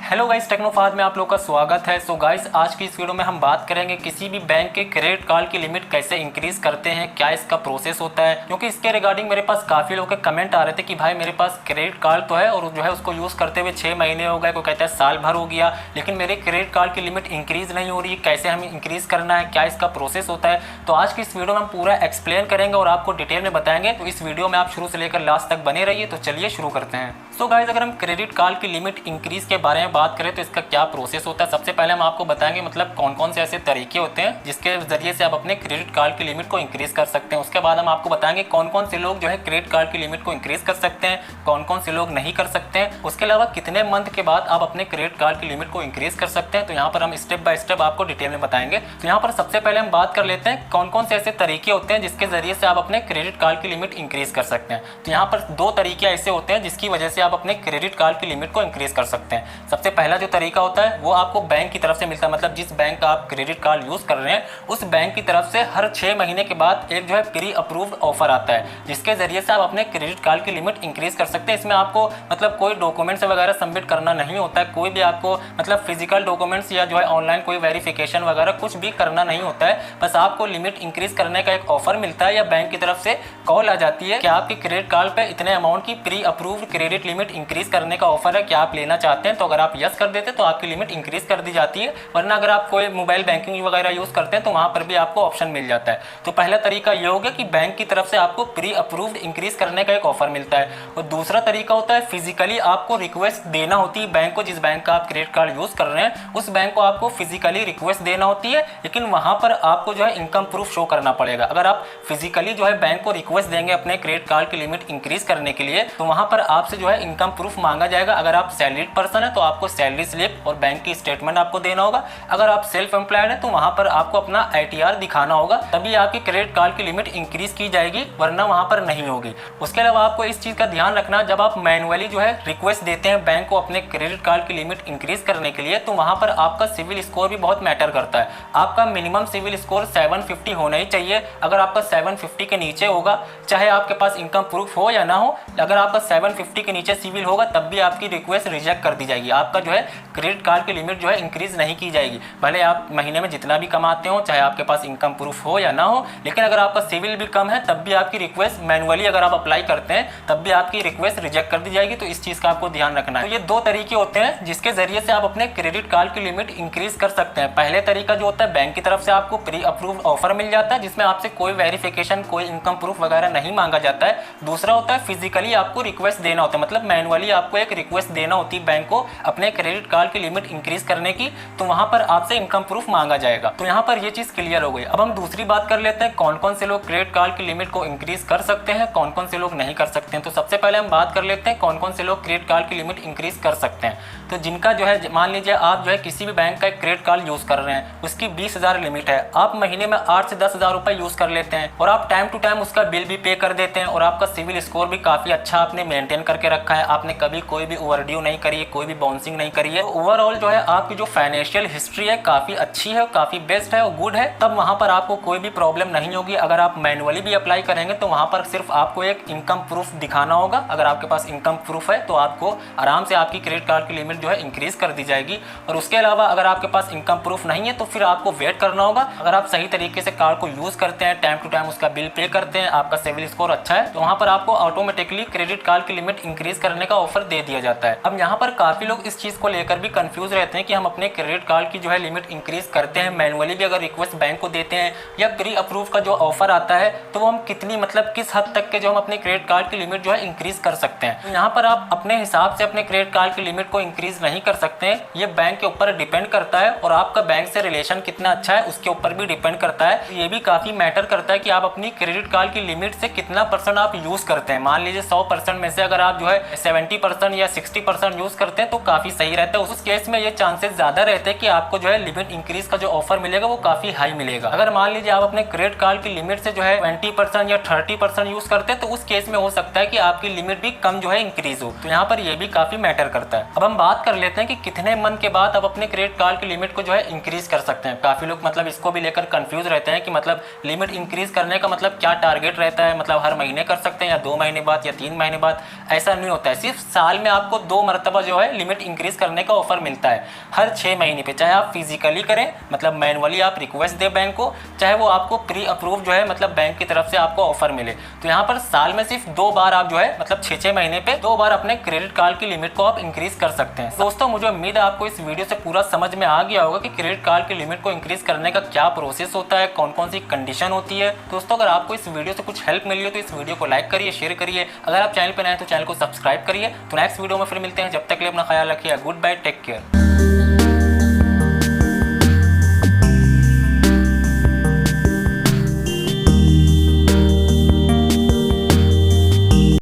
Hello guys, टेक्नोफाद में आप लोग का स्वागत है। सो गाइस, आज की इस वीडियो में हम बात करेंगे किसी भी बैंक के क्रेडिट कार्ड की लिमिट कैसे इंक्रीज करते हैं, क्या इसका प्रोसेस होता है। क्योंकि इसके रिगार्डिंग मेरे पास काफ़ी लोगों के कमेंट आ रहे थे कि भाई मेरे पास क्रेडिट कार्ड तो है और जो है उसको यूज़ करते हुए 6 महीने हो गए, कोई कहता है साल भर हो गया, लेकिन मेरे क्रेडिट कार्ड की लिमिट इंक्रीज़ नहीं हो रही। कैसे हमें इंक्रीज़ करना है, क्या इसका प्रोसेस होता है। तो आज की इस वीडियो में हम पूरा एक्सप्लेन करेंगे और आपको डिटेल में बताएंगे। तो इस वीडियो में आप शुरू से लेकर लास्ट तक बने रहिए। तो चलिए शुरू करते हैं। सो गाइस, अगर हम क्रेडिट कार्ड की लिमिट इंक्रीज के बारे में बात करें तो इसका क्या प्रोसेस होता है। सबसे पहले हम आपको बताएंगे मतलब कौन कौन से ऐसे तरीके होते हैं जिसके जरिए से आप अपने क्रेडिट कार्ड की लिमिट को इंक्रीज कर सकते हैं। उसके बाद हम आपको बताएंगे कौन कौन से लोग जो है क्रेडिट कार्ड की लिमिट को इंक्रीज कर सकते हैं, कौन कौन से लोग नहीं कर सकते हैं। उसके अलावा कितने मंथ के बाद आप अपने क्रेडिट कार्ड की लिमिट को इंक्रीज कर सकते हैं। तो यहाँ पर हम स्टेप बाय स्टेप आपको डिटेल में बताएंगे। तो यहाँ पर सबसे पहले हम बात कर लेते हैं कौन कौन से ऐसे तरीके होते हैं जिसके जरिए से आप अपने क्रेडिट कार्ड की लिमिट इंक्रीज कर सकते हैं। तो यहाँ पर 2 तरीके ऐसे होते हैं जिसकी वजह से आप अपने क्रेडिट कार्ड की लिमिट को इंक्रीज कर सकते हैं। सबसे पहला जो तरीका होता है वो आपको बैंक की तरफ से मिलता है। मतलब जिस बैंक का आप क्रेडिट कार्ड यूज कर रहे हैं उस बैंक की तरफ से हर 6 महीने के बाद एक जो है प्री अप्रूव्ड ऑफर आता है, जिसके जरिए से आप अपने क्रेडिट कार्ड की लिमिट इंक्रीज कर सकते हैं। इसमें आपको मतलब कोई डॉक्यूमेंट्स वगैरह सबमिट करना नहीं होता है, कोई भी आपको मतलब फिजिकल डॉक्यूमेंट्स या जो है ऑनलाइन कोई वेरिफिकेशन वगैरह कुछ भी करना नहीं होता है। बस आपको लिमिट इंक्रीज करने का एक ऑफर मिलता है या बैंक की तरफ से कॉल आ जाती है कि आपके क्रेडिट कार्ड पे इतने अमाउंट की pre approved credit limit increase करने का ऑफर है, क्या आप लेना चाहते हैं। तो अगर आप यस कर देते तो आपकी लिमिट इंक्रीज कर दी जाती है, वरना अगर आप कोई मोबाइल बैंकिंग वगैरह यूज करते हैं तो वहां पर भी आपको ऑप्शन मिल जाता है। तो पहला तरीका ये हो गया कि बैंक की तरफ से आपको प्री अप्रूव्ड इंक्रीज करने का एक ऑफर मिलता है। और दूसरा तरीका होता है फिजिकली आपको रिक्वेस्ट देना होती है बैंक को। जिस बैंक का आप क्रेडिट कार्ड यूज कर रहे हैं उस बैंक को आपको फिजिकली रिक्वेस्ट देना होती है, लेकिन वहां पर आपको जो है इनकम प्रूफ शो करना पड़ेगा। अगर आप फिजिकली जो है बैंक को रिक्वेस्ट देंगे अपने क्रेडिट कार्ड की लिमिट इंक्रीज करने के लिए तो वहां पर आपसे जो है इनकम प्रूफ मांगा जाएगा। अगर आप सैलरीड पर्सन है तो आपको सैलरी स्लिप और बैंक की स्टेटमेंट आपको देना होगा। अगर आप सेल्फ एम्प्लॉयड है तो वहां पर आपको अपना ITR दिखाना होगा, तभी आपकी क्रेडिट कार्ड की लिमिट इंक्रीज की जाएगी, वरना वहां पर नहीं होगी। उसके अलावा आपको इस चीज का ध्यान रखना, जब आप मैनुअली जो है रिक्वेस्ट देते हैं बैंक को अपने क्रेडिट कार्ड की लिमिट इंक्रीज करने के लिए तो वहां पर आपका सिविल स्कोर भी बहुत मैटर करता है। आपका मिनिमम सिविल स्कोर 750 होना ही चाहिए। अगर आपका 750 के नीचे होगा, चाहे आपके पास इनकम प्रूफ हो या ना हो, अगर आपका 750 के नीचे सिविल होगा तब भी आपकी रिक्वेस्ट रिजेक्ट कर दी जाएगी। आपका जो है क्रेडिट कार्ड की लिमिट जो है इंक्रीज नहीं की जाएगी, भले आप महीने में जितना भी कमाते हो, चाहे आपके पास इनकम प्रूफ हो या ना हो। लेकिन अगर आपका सिविल भी कम है तब भी आपकी रिक्वेस्ट मैनुअली अगर आप अप्लाई करते हैं तब भी आपकी रिक्वेस्ट रिजेक्ट कर दी जाएगी। तो इस चीज का आपको ध्यान रखना है। तो ये 2 तरीके होते हैं जिसके जरिए से आप अपने क्रेडिट कार्ड की लिमिट इंक्रीज कर सकते हैं। पहले तरीका जो होता है बैंक की तरफ से आपको प्री अप्रूव्ड ऑफर मिल जाता है जिसमें आपसे कोई वेरिफिकेशन, कोई इनकम प्रूफ वगैरह नहीं मांगा जाता है। दूसरा होता है फिजिकली आपको रिक्वेस्ट देना होता है, मतलब मैनुअली आपको एक रिक्वेस्ट देना होती है बैंक को अपने क्रेडिट कार्ड की लिमिट इंक्रीज करने की, तो वहां पर आपसे इनकम प्रूफ मांगा जाएगा। तो यहाँ पर ये चीज क्लियर हो गई। अब हम दूसरी बात कर लेते हैं कौन कौन से लोग क्रेडिट कार्ड की लिमिट को इंक्रीज कर सकते हैं, कौन कौन से लोग नहीं कर सकते हैं। तो सबसे पहले हम बात कर लेते हैं कौन कौन से लोग क्रेडिट कार्ड की लिमिट इंक्रीज कर सकते हैं। तो जिनका जो है मान लीजिए आप जो है किसी भी बैंक का एक क्रेडिट कार्ड यूज कर रहे हैं, उसकी 20,000 लिमिट है, आप महीने में 8 से 10,000 रुपए यूज कर लेते हैं और आप टाइम टू टाइम उसका बिल भी पे कर देते हैं और आपका सिविल स्कोर भी काफी अच्छा आपने मेंटेन करके रखा है, आपने कभी कोई भी ओवरड्यू नहीं करी है, कोई भी बाउंसिंग नहीं करी है। ओवरऑल जो है आपकी जो फाइनेंशियल हिस्ट्री है काफी अच्छी है, काफी बेस्ट है और गुड है, तब वहां पर आपको कोई भी प्रॉब्लम नहीं होगी। अगर आप मैनुअली भी अप्लाई करेंगे तो वहां पर सिर्फ आपको एक इनकम प्रूफ दिखाना होगा। अगर आपके पास इनकम प्रूफ है तो आपको आराम से आपकी क्रेडिट कार्ड की लिमिट जो है इंक्रीज कर दी जाएगी। और उसके अलावा अगर आपके पास इनकम प्रूफ नहीं है तो फिर आपको वेट करना होगा। अगर आप सही तरीके से कार्ड को यूज करते हैं, टाइम टू टाइम उसका बिल पे करते हैं, आपका सिविल स्कोर अच्छा है, तो वहां पर आपको ऑटोमेटिकली क्रेडिट कार्ड की लिमिट इंक्रीज करने का ऑफर दे दिया जाता है। अब यहाँ पर काफी लोग इस चीज को लेकर भी कंफ्यूज रहते हैं कि हम अपने क्रेडिट कार्ड की जो है लिमिट इंक्रीज करते हैं, मैनुअली भी अगर रिक्वेस्ट बैंक को देते हैं या प्री अप्रूव का जो ऑफर आता है तो वो हम कितनी मतलब किस हद तक के जो हम अपने क्रेडिट कार्ड की लिमिट जो है इंक्रीज कर सकते हैं। यहाँ पर आप अपने हिसाब से अपने क्रेडिट कार्ड की लिमिट को इंक्रीज नहीं कर सकते हैं, ये बैंक के ऊपर डिपेंड करता है और आपका बैंक से रिलेशन कितना अच्छा है उसके ऊपर भी डिपेंड करता है। ये भी काफी मैटर करता है कि आप अपनी क्रेडिट कार्ड की लिमिट से कितना % आप यूज करते हैं। मान लीजिए 100% में से अगर आप जो है 70% या 60% यूज करते हैं तो काफी सही रहता है। उस केस में ये चांसेस ज्यादा रहते हैं कि आपको जो है लिमिट इंक्रीज का जो ऑफर मिलेगा वो काफी हाई मिलेगा। अगर मान लीजिए आप अपने क्रेडिट कार्ड की लिमिट से जो है 20% या 30% यूज करते हैं तो उस केस में हो सकता है कि आपकी लिमिट भी कम जो है इंक्रीज हो। तो यहाँ पर ये भी काफी मैटर करता है। अब हम बात कर लेते हैं कि कितने मंथ के बाद आप अपने क्रेडिट कार्ड की लिमिट को जो है इंक्रीज कर सकते हैं। काफी लोग मतलब इसको भी लेकर कंफ्यूज रहते हैं कि मतलब लिमिट इंक्रीज करने का मतलब क्या टारगेट रहता है, मतलब हर महीने कर सकते हैं या 2 महीने बाद या 3 महीने बाद। ऐसा नहीं होता है, सिर्फ साल में आपको 2 मरतबा जो है लिमिट इंक्रीज करने का ऑफर मिलता है हर 6 महीने पे। चाहे आप फिजिकली करें, मतलब मैनुअली आप रिक्वेस्ट दें बैंक को, चाहे वो आपको प्री अप्रूव जो है मतलब बैंक की तरफ से आपको ऑफर मिले। तो यहाँ पर साल में सिर्फ 2 बार आप जो है मतलब 6-6 महीने पे 2 बार अपने क्रेडिट कार्ड की लिमिट को आप इंक्रीज कर सकते हैं। दोस्तों मुझे उम्मीद है आपको इस वीडियो से पूरा समझ में आ गया होगा कि क्रेडिट कार्ड की लिमिट को इंक्रीज करने का क्या प्रोसेस होता है, कौन कौन सी कंडीशन होती है। दोस्तों अगर आपको इस वीडियो से कुछ हेल्प मिली हो तो इस वीडियो को लाइक करिए, शेयर करिए। अगर आप चैनल पर नए हैं तो चैनल को सब्सक्राइब करिए। तो नेक्स्ट वीडियो में फिर मिलते हैं, जब तक के लिए अपना ख्याल रखिए। Goodbye, take care.